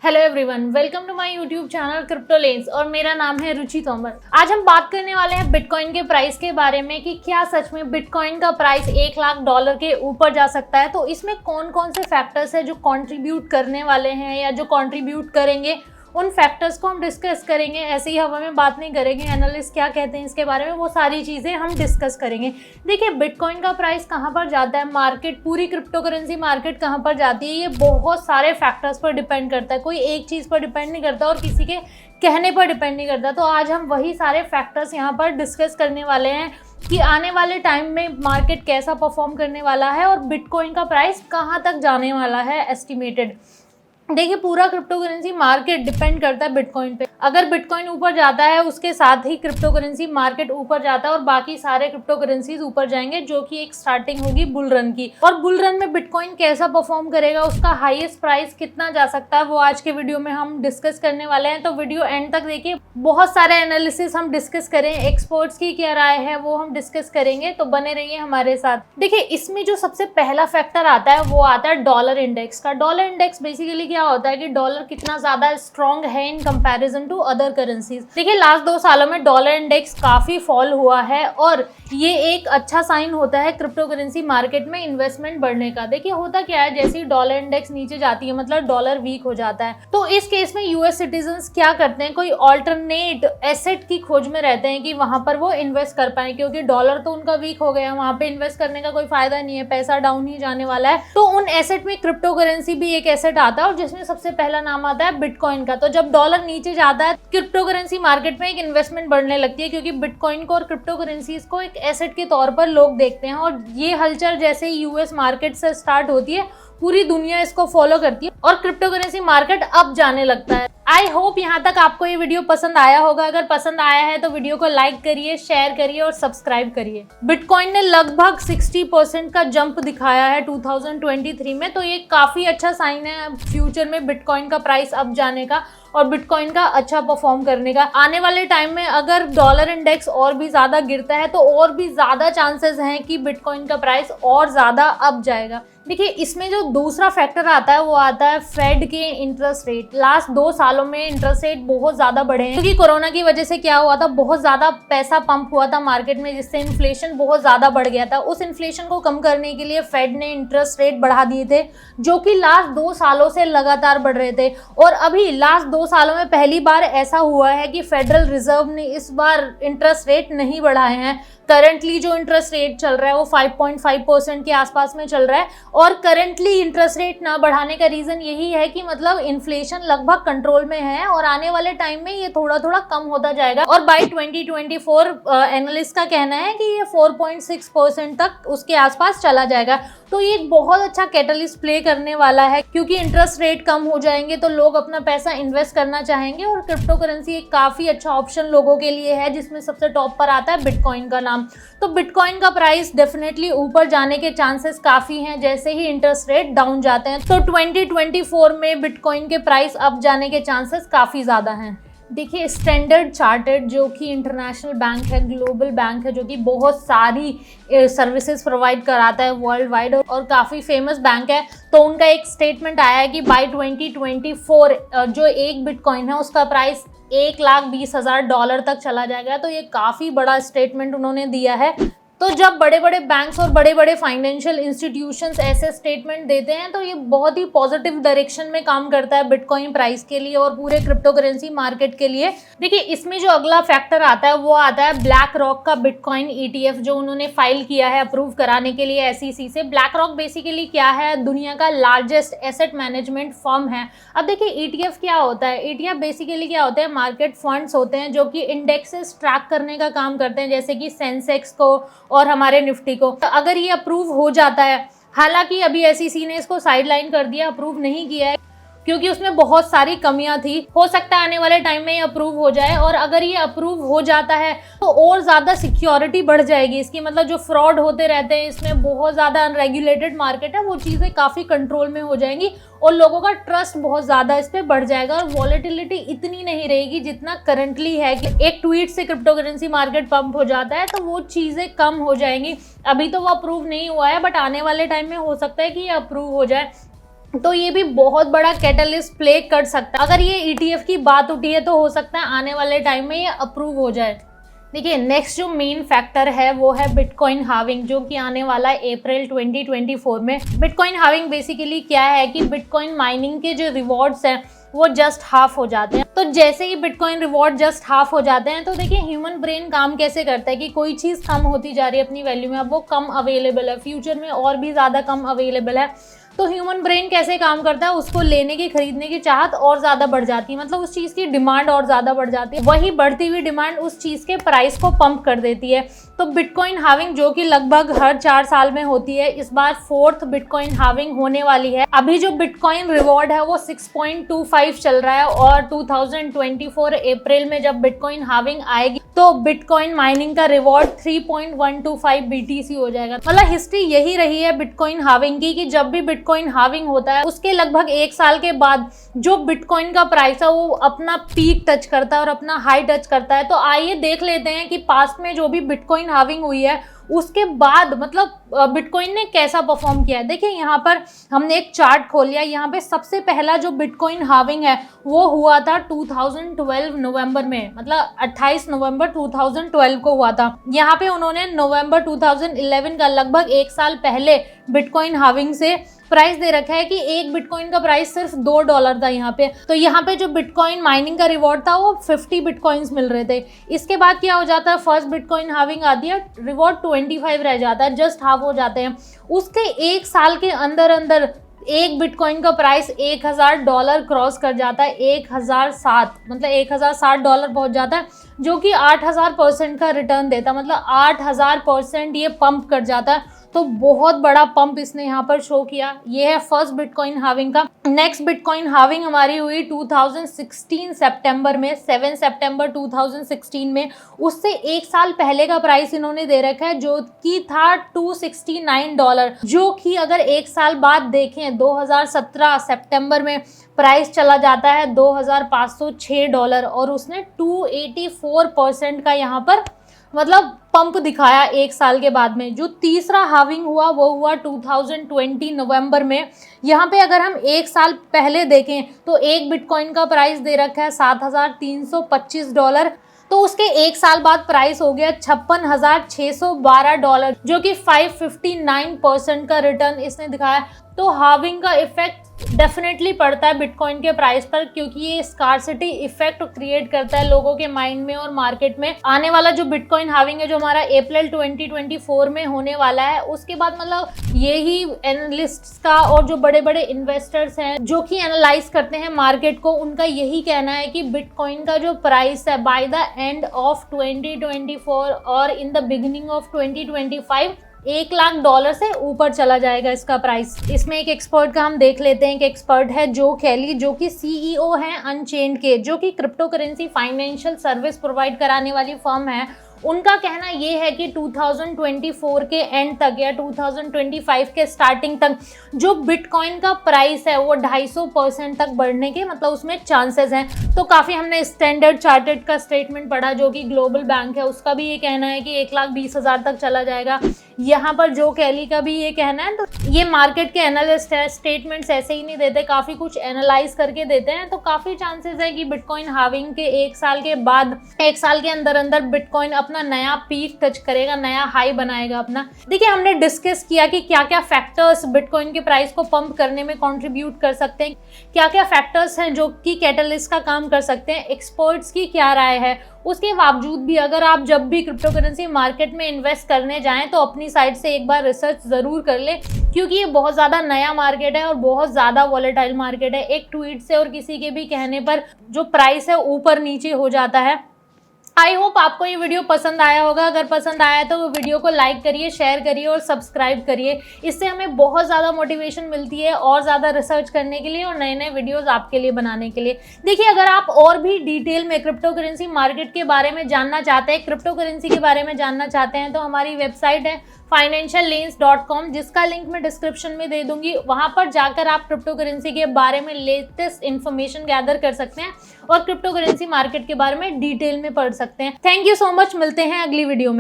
Hello everyone, welcome to my YouTube channel crypto lens और मेरा नाम है रुचि तोमर। आज हम बात करने वाले हैं बिटकॉइन के प्राइस के बारे में कि क्या सच में बिटकॉइन का प्राइस $1,00,000 के ऊपर जा सकता है। तो इसमें कौन कौन से फैक्टर्स हैं जो कंट्रीब्यूट करने वाले हैं या जो कंट्रीब्यूट करेंगे, उन फैक्टर्स को हम डिस्कस करेंगे। ऐसे ही हवा में बात नहीं करेंगे, एनालिस्ट क्या कहते हैं इसके बारे में, वो सारी चीज़ें हम डिस्कस करेंगे। देखिए, बिटकॉइन का प्राइस कहाँ पर जाता है, मार्केट, पूरी क्रिप्टो करेंसी मार्केट कहाँ पर जाती है, ये बहुत सारे फैक्टर्स पर डिपेंड करता है। कोई एक चीज़ पर डिपेंड नहीं करता और किसी के कहने पर डिपेंड नहीं करता। तो आज हम वही सारे फैक्टर्स यहाँ पर डिस्कस करने वाले हैं कि आने वाले टाइम में मार्केट कैसा परफॉर्म करने वाला है और बिटकॉइन का प्राइस कहाँ तक जाने वाला है एस्टिमेटेड। देखिए, पूरा क्रिप्टो करेंसी मार्केट डिपेंड करता है बिटकॉइन पे। अगर बिटकॉइन ऊपर जाता है, उसके साथ ही क्रिप्टो करेंसी मार्केट ऊपर जाता है और बाकी सारे क्रिप्टो करेंसीज ऊपर जाएंगे, जो कि एक स्टार्टिंग होगी बुल रन की। और बुल रन में बिटकॉइन कैसा परफॉर्म करेगा, उसका हाईएस्ट प्राइस कितना जा सकता है, वो आज के वीडियो में हम डिस्कस करने वाले हैं। तो वीडियो एंड तक देखिए, बहुत सारे एनालिसिस हम डिस्कस करें, एक्सपर्ट्स की क्या राय है वो हम डिस्कस करेंगे, तो बने रहिए हमारे साथ। देखिए, इसमें जो सबसे पहला फैक्टर आता है वो आता है डॉलर इंडेक्स का। डॉलर इंडेक्स बेसिकली क्या होता है कि डॉलर कितना ज्यादा स्ट्रॉन्ग है in comparison to other currencies. देखिए, लास्ट 2 सालों में डॉलर इंडेक्स काफी फॉल हुआ है और ये एक अच्छा साइन होता है क्रिप्टो करेंसी मार्केट में इन्वेस्टमेंट बढ़ने का। देखिए, होता क्या है, जैसे ही डॉलर इंडेक्स नीचे जाती है मतलब डॉलर वीक हो जाता है, तो इस केस में यूएस सिटीजन्स क्या करते हैं, कोई ऑल्टरनेट एसेट की खोज में रहते हैं कि वहां पर वो इन्वेस्ट कर पाए, क्योंकि डॉलर तो उनका वीक हो गया, वहां पे इन्वेस्ट करने का कोई फायदा नहीं है, पैसा डाउन ही जाने वाला है। तो उन एसेट में क्रिप्टो करेंसी भी एक एसेट आता है और जिसमें सबसे पहला नाम आता है बिटकॉइन का। तो जब डॉलर नीचे जाता है, क्रिप्टो करेंसी मार्केट में एक इन्वेस्टमेंट बढ़ने लगती है, क्योंकि बिटकॉइन को और क्रिप्टो करेंसीज को एक एसेट के तौर पर लोग देखते हैं। और ये हलचल जैसे ही यूएस मार्केट से स्टार्ट होती है, पूरी दुनिया इसको फॉलो करती है और क्रिप्टो करेंसी मार्केट अप जाने लगता है। आई होप यहाँ तक आपको ये वीडियो पसंद आया होगा। अगर पसंद आया है तो वीडियो को लाइक करिए, शेयर करिए और सब्सक्राइब करिए। बिटकॉइन ने लगभग 60% का जंप दिखाया है 2023 में, तो ये काफी अच्छा साइन है फ्यूचर में बिटकॉइन का प्राइस अप जाने का और बिटकॉइन का अच्छा परफॉर्म करने का। आने वाले टाइम में अगर डॉलर इंडेक्स और भी ज्यादा गिरता है तो और भी ज्यादा चांसेस हैं कि बिटकॉइन का प्राइस और ज्यादा अप जाएगा। देखिए, इसमें जो दूसरा फैक्टर आता है वो आता है फेड के इंटरेस्ट रेट। लास्ट 2 सालों में इंटरेस्ट रेट बहुत ज्यादा बढ़े हैं, क्योंकि कोरोना की वजह से क्या हुआ था, बहुत ज्यादा पैसा पंप हुआ था मार्केट में, जिससे इन्फ्लेशन बहुत ज्यादा बढ़ गया था। उस इन्फ्लेशन को कम करने के लिए फेड ने इंटरेस्ट रेट बढ़ा दिए थे, जो कि लास्ट 2 सालों से लगातार बढ़ रहे थे। और अभी लास्ट 2 सालों में पहली बार ऐसा हुआ है कि फेडरल रिजर्व ने इस बार इंटरेस्ट रेट नहीं बढ़ाए हैं। करंटली जो इंटरेस्ट रेट चल रहा है वो 5.5% के आसपास में चल रहा है और करंटली इंटरेस्ट रेट ना बढ़ाने का रीजन यही है कि मतलब इन्फ्लेशन लगभग कंट्रोल में है और आने वाले टाइम में ये थोड़ा थोड़ा कम होता जाएगा और बाय 2024 एनालिस्ट का कहना है कि ये 4.6% तक उसके आसपास चला जाएगा। तो ये एक बहुत अच्छा कैटलिस्ट प्ले करने वाला है, क्योंकि इंटरेस्ट रेट कम हो जाएंगे तो लोग अपना पैसा इन्वेस्ट करना चाहेंगे और क्रिप्टो करेंसी एक काफी अच्छा ऑप्शन लोगों के लिए है, जिसमें सबसे टॉप पर आता है बिटकॉइन का नाम। तो बिटकॉइन का प्राइस डेफिनेटली ऊपर जाने के चांसेस काफी हैं जैसे ही इंटरेस्ट रेट डाउन जाते हैं। तो 2024 में बिटकॉइन के प्राइस अप जाने के चांसेस काफी ज्यादा हैं। देखिए, स्टैंडर्ड चार्टर्ड जो कि इंटरनेशनल बैंक है, ग्लोबल बैंक है, जो कि बहुत सारी सर्विसेज प्रोवाइड कराता है वर्ल्ड वाइड और काफ़ी फेमस बैंक है, तो उनका एक स्टेटमेंट आया है कि बाय 2024 जो एक बिटकॉइन है उसका प्राइस $1,20,000 तक चला जाएगा। तो ये काफ़ी बड़ा स्टेटमेंट उन्होंने दिया है। तो जब बड़े बड़े बैंक्स और बड़े बड़े फाइनेंशियल इंस्टीट्यूशंस ऐसे स्टेटमेंट देते हैं तो ये बहुत ही पॉजिटिव डायरेक्शन में काम करता है बिटकॉइन प्राइस के लिए और पूरे क्रिप्टो करेंसी मार्केट के लिए। देखिए, इसमें जो अगला फैक्टर आता है वो आता है ब्लैक रॉक का बिटकॉइन ETF, जो उन्होंने फाइल किया है अप्रूव कराने के लिए SEC से। ब्लैक रॉक बेसिकली क्या है, दुनिया का लार्जेस्ट एसेट मैनेजमेंट फर्म है। अब देखिए, ETF क्या होता है, ETF बेसिकली क्या होते हैं, मार्केट फंड्स होते हैं जो कि इंडेक्सेस ट्रैक करने का काम करते हैं, जैसे कि सेंसेक्स को और हमारे निफ्टी को। तो अगर ये अप्रूव हो जाता है, हालांकि अभी SEC ने इसको साइडलाइन कर दिया, अप्रूव नहीं किया है क्योंकि उसमें बहुत सारी कमियां थी, हो सकता है आने वाले टाइम में ये अप्रूव हो जाए। और अगर ये अप्रूव हो जाता है तो और ज़्यादा सिक्योरिटी बढ़ जाएगी इसकी, मतलब जो फ्रॉड होते रहते हैं इसमें, बहुत ज़्यादा अनरेगुलेटेड मार्केट है, वो चीज़ें काफ़ी कंट्रोल में हो जाएंगी और लोगों का ट्रस्ट बहुत ज़्यादा इस पर बढ़ जाएगा और वॉलेटिलिटी इतनी नहीं रहेगी जितना करंटली है कि एक ट्वीट से क्रिप्टो करेंसी मार्केट पंप हो जाता है, तो वो चीज़ें कम हो जाएंगी। अभी तो वो अप्रूव नहीं हुआ है, बट आने वाले टाइम में हो सकता है कि ये अप्रूव हो जाए। तो ये भी बहुत बड़ा कैटलिस्ट प्ले कर सकता है। अगर ये ETF की बात उठी है तो हो सकता है आने वाले टाइम में ये अप्रूव हो जाए। देखिए नेक्स्ट जो मेन फैक्टर है वो है बिटकॉइन हार्विंग, जो कि आने वाला है अप्रैल 2024 में। बिटकॉइन हार्विंग बेसिकली क्या है कि बिटकॉइन माइनिंग के जो रिवॉर्ड्स हैं वो जस्ट हाफ हो जाते हैं। तो जैसे ही बिटकॉइन रिवॉर्ड जस्ट हाफ हो जाते हैं तो देखिए ह्यूमन ब्रेन काम कैसे करता है कि कोई चीज़ कम होती जा रही है अपनी वैल्यू में, अब वो कम अवेलेबल है, फ्यूचर में और भी ज़्यादा कम अवेलेबल है, तो ह्यूमन ब्रेन कैसे काम करता है, उसको लेने की खरीदने की चाहत और ज़्यादा बढ़ जाती है, मतलब उस चीज़ की डिमांड और ज़्यादा बढ़ जाती है। वही बढ़ती हुई डिमांड उस चीज़ के प्राइस को पंप कर देती है। तो बिटकॉइन हार्विंग जो कि लगभग हर 4 साल में होती है, इस बार 4th बिटकॉइन हार्विंग होने वाली है। अभी जो बिटकॉइन रिवॉर्ड है वो 6.25 चल रहा है और 2024 अप्रैल में जब बिटकॉइन हार्विंग आएगी तो बिटकॉइन माइनिंग का रिवॉर्ड 3.125 BTC हो जाएगा। मतलब हिस्ट्री यही रही है बिटकॉइन हार्विंग की कि जब भी बिटकॉइन हार्विंग होता है उसके लगभग 1 साल के बाद जो बिटकॉइन का प्राइस है वो अपना पीक टच करता है और अपना हाई टच करता है। तो आइए देख लेते हैं कि पास्ट में जो भी बिटकॉइन हार्विंग हुई है उसके बाद मतलब बिटकॉइन ने कैसा परफॉर्म किया है। देखिए यहाँ पर हमने एक चार्ट खोल लिया। यहाँ पे सबसे पहला जो बिटकॉइन हार्विंग है वो हुआ था 2012 नवंबर में, मतलब 28 नवंबर 2012 को हुआ था। यहाँ पे उन्होंने नवंबर 2011 का लगभग 1 साल पहले बिटकॉइन हार्विंग से प्राइस दे रखा है कि एक बिटकॉइन का प्राइस सिर्फ $2 था यहाँ पे। तो यहाँ पे जो बिटकॉइन माइनिंग का रिवॉर्ड था वो 50 बिटकॉइंस मिल रहे थे। इसके बाद क्या हो जाता है, फर्स्ट बिटकॉइन हार्विंग आती है, रिवॉर्ड 25 रह जाता है, जस्ट हाफ हो जाते हैं। उसके 1 साल के अंदर अंदर एक बिटकॉइन का प्राइस $1000 क्रॉस कर जाता है, 1007 मतलब $1060 पहुंच जाता है, जो कि 8000% का रिटर्न देता है, मतलब 8000% ये पंप कर जाता है। तो बहुत बड़ा पंप इसने यहाँ पर शो किया। ये है फर्स्ट बिटकॉइन हार्विंग का। नेक्स्ट बिटकॉइन हार्विंग हमारी हुई 2016 सितंबर में, 7 सितंबर 2016 में। उससे 1 साल पहले का प्राइस इन्होंने दे रखा है जो कि था $269, जो कि अगर 1 साल बाद देखें 2017 सितंबर में प्राइस चला जाता है $2506 और उसने 284% का यहाँ पर मतलब पंप दिखाया 1 साल के बाद में। जो तीसरा हार्विंग हुआ वो हुआ 2020 नवंबर में। यहाँ पे अगर हम 1 साल पहले देखें तो एक बिटकॉइन का प्राइस दे रखा है $7325, तो उसके 1 साल बाद प्राइस हो गया $56,612, जो कि 559% का रिटर्न इसने दिखाया। तो हार्विंग का इफेक्ट डेफिनेटली पड़ता है बिटकॉइन के प्राइस पर, क्योंकि ये स्कार्सिटी इफेक्ट क्रिएट करता है लोगों के माइंड में और मार्केट में। आने वाला जो बिटकॉइन हार्विंग है जो हमारा अप्रैल 2024 में होने वाला है, उसके बाद मतलब यही एनालिस्ट्स का और जो बड़े बड़े इन्वेस्टर्स हैं जो कि एनालाइज करते हैं मार्केट को, उनका यही कहना है कि बिटकॉइन का जो प्राइस है बाय द एंड ऑफ 2024 और in the beginning of 2025 $1 lakh से ऊपर चला जाएगा इसका प्राइस। इसमें एक एक्सपर्ट का हम देख लेते हैं कि एक्सपर्ट है जो कैली, जो कि CEO हैं अनचेन्ड के, जो कि crypto currency financial service provide कराने वाली फर्म है। उनका कहना ये है कि 2024 के एंड तक या 2025 के स्टार्टिंग तक जो बिटकॉइन का प्राइस है वो 250% तक बढ़ने के मतलब उसमें चांसेस हैं। तो काफ़ी हमने स्टैंडर्ड चार्टर्ड का स्टेटमेंट पढ़ा जो कि ग्लोबल बैंक है, उसका भी ये कहना है कि 1,20,000 तक चला जाएगा। यहाँ पर जो कैली का भी ये कहना है। तो ये मार्केट के एनालिस्ट है, स्टेटमेंट्स ऐसे ही नहीं देते, काफ़ी कुछ एनालाइज करके देते हैं। तो काफ़ी चांसेस है कि बिटकॉइन हार्विंग के 1 साल के बाद, 1 साल के अंदर अंदर बिटकॉइन अपना नया पीक टच करेगा, नया हाई बनाएगा अपना। देखिए हमने डिस्कस किया कि क्या क्या फैक्टर्स बिटकॉइन के प्राइस को पंप करने में कंट्रीब्यूट कर सकते हैं, क्या क्या फैक्टर्स हैं जो कि कैटलिस्ट का काम कर सकते हैं, एक्सपर्ट्स की क्या राय है। उसके बावजूद भी अगर आप जब भी क्रिप्टो करेंसी मार्केट में इन्वेस्ट करने जाएं तो अपनी साइड से एक बार रिसर्च ज़रूर कर ले, क्योंकि ये बहुत ज़्यादा नया मार्केट है और बहुत ज़्यादा वॉलेटाइल मार्केट है। एक ट्वीट से और किसी के भी कहने पर जो प्राइस है ऊपर नीचे हो जाता है। आई होप आपको ये वीडियो पसंद आया होगा। अगर पसंद आया तो वीडियो को लाइक करिए, शेयर करिए और सब्सक्राइब करिए। इससे हमें बहुत ज़्यादा मोटिवेशन मिलती है और ज़्यादा रिसर्च करने के लिए और नए नए वीडियोस आपके लिए बनाने के लिए। देखिए अगर आप और भी डिटेल में क्रिप्टो करेंसी मार्केट के बारे में जानना चाहते हैं, क्रिप्टो करेंसी के बारे में जानना चाहते हैं, तो हमारी वेबसाइट है financiallens.com, जिसका लिंक मैं डिस्क्रिप्शन में दे दूंगी। वहां पर जाकर आप क्रिप्टो करेंसी के बारे में लेटेस्ट इन्फॉर्मेशन गैदर कर सकते हैं और क्रिप्टो करेंसी मार्केट के बारे में डिटेल में पढ़ सकते हैं। थैंक यू सो मच, मिलते हैं अगली वीडियो में।